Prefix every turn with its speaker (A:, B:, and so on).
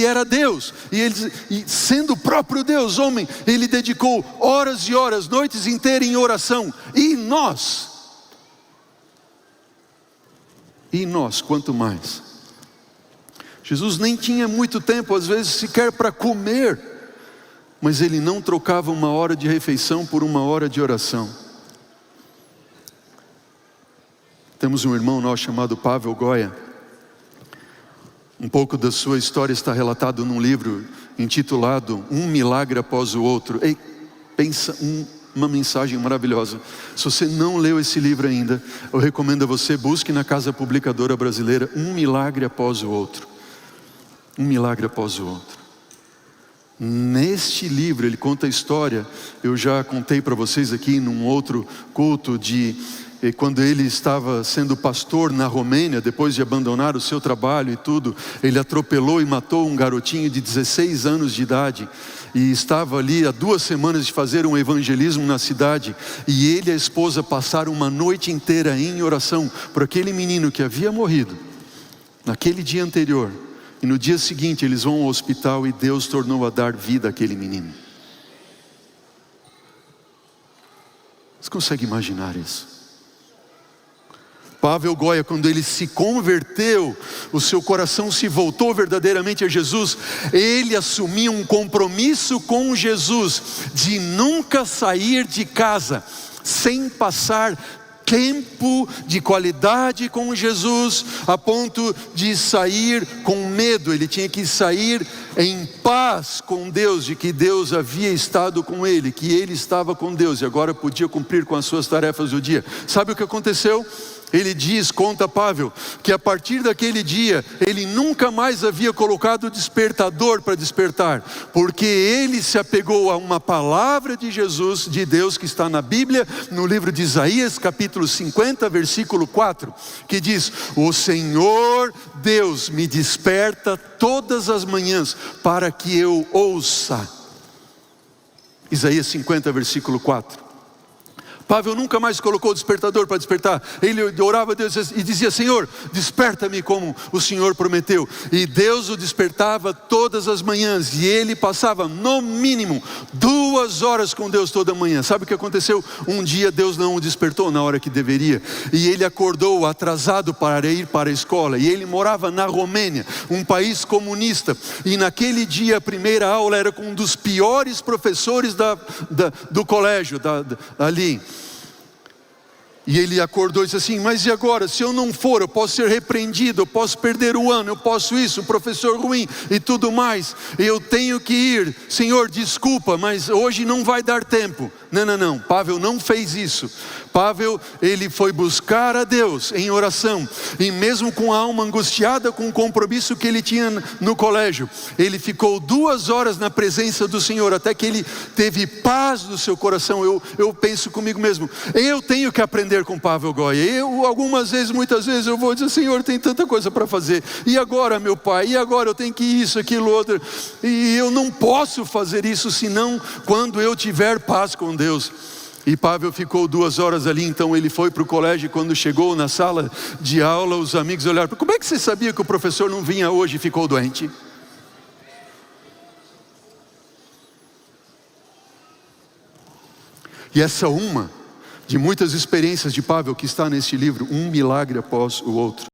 A: ele era Deus, e sendo o próprio Deus, homem, ele dedicou horas e horas, noites inteiras em oração. E nós, quanto mais? Jesus nem tinha muito tempo, às vezes sequer para comer, mas ele não trocava uma hora de refeição por uma hora de oração. Temos um irmão nosso chamado Pavel Goia. Um pouco da sua história está relatado num livro intitulado Um Milagre Após o Outro. Ei, pensa uma mensagem maravilhosa. Se você não leu esse livro ainda, eu recomendo a você, busque na Casa Publicadora Brasileira Um Milagre Após o Outro. Um milagre após o outro. Neste livro ele conta a história, eu já contei para vocês aqui num outro culto, de quando ele estava sendo pastor na Romênia, depois de abandonar o seu trabalho e tudo, ele atropelou e matou um garotinho de 16 anos de idade, e estava ali há 2 semanas de fazer um evangelismo na cidade, e ele e a esposa passaram uma noite inteira em oração por aquele menino que havia morrido naquele dia anterior. E no dia seguinte eles vão ao hospital e Deus tornou a dar vida àquele menino. Você consegue imaginar isso? Pavel Goia, quando ele se converteu, o seu coração se voltou verdadeiramente a Jesus, ele assumiu um compromisso com Jesus, de nunca sair de casa, sem passar tempo de qualidade com Jesus, a ponto de sair com medo. Ele tinha que sair em paz com Deus, de que Deus havia estado com ele, que ele estava com Deus, e agora podia cumprir com as suas tarefas do dia. Sabe o que aconteceu? Ele diz, conta Pavel, que a partir daquele dia, ele nunca mais havia colocado despertador para despertar, porque ele se apegou a uma palavra de Jesus, de Deus, que está na Bíblia, no livro de Isaías, capítulo 50, versículo 4, que diz: o Senhor Deus me desperta todas as manhãs, para que eu ouça. Isaías 50, versículo 4. Pavel nunca mais colocou o despertador para despertar. Ele orava a Deus e dizia: Senhor, desperta-me como o Senhor prometeu. E Deus o despertava todas as manhãs, e ele passava no mínimo 2 horas com Deus toda manhã. Sabe o que aconteceu? Um dia Deus não o despertou na hora que deveria, e ele acordou atrasado para ir para a escola. E ele morava na Romênia, um país comunista, e naquele dia a primeira aula era com um dos piores professores do colégio ali. E ele acordou e disse assim: mas e agora? Se eu não for, eu posso ser repreendido, eu posso perder o ano, eu posso isso, um professor ruim e tudo mais. Eu tenho que ir. Senhor, desculpa, mas hoje não vai dar tempo. Não, Pavel não fez isso. Pavel, ele foi buscar a Deus em oração, e mesmo com a alma angustiada com o compromisso que ele tinha no colégio, ele ficou 2 horas na presença do Senhor, até que ele teve paz no seu coração. Eu penso comigo mesmo, eu tenho que aprender com Pavel Goia. Muitas vezes eu vou dizer: Senhor, tem tanta coisa para fazer, e agora, meu Pai, e agora eu tenho que isso, aquilo, outro, e eu não posso fazer isso senão quando eu tiver paz com Deus. E Pavel ficou 2 horas ali. Então ele foi para o colégio, e quando chegou na sala de aula, os amigos olharam: como é que você sabia que o professor não vinha hoje e ficou doente? E essa é uma de muitas experiências de Pavel que está neste livro, Um Milagre Após o Outro.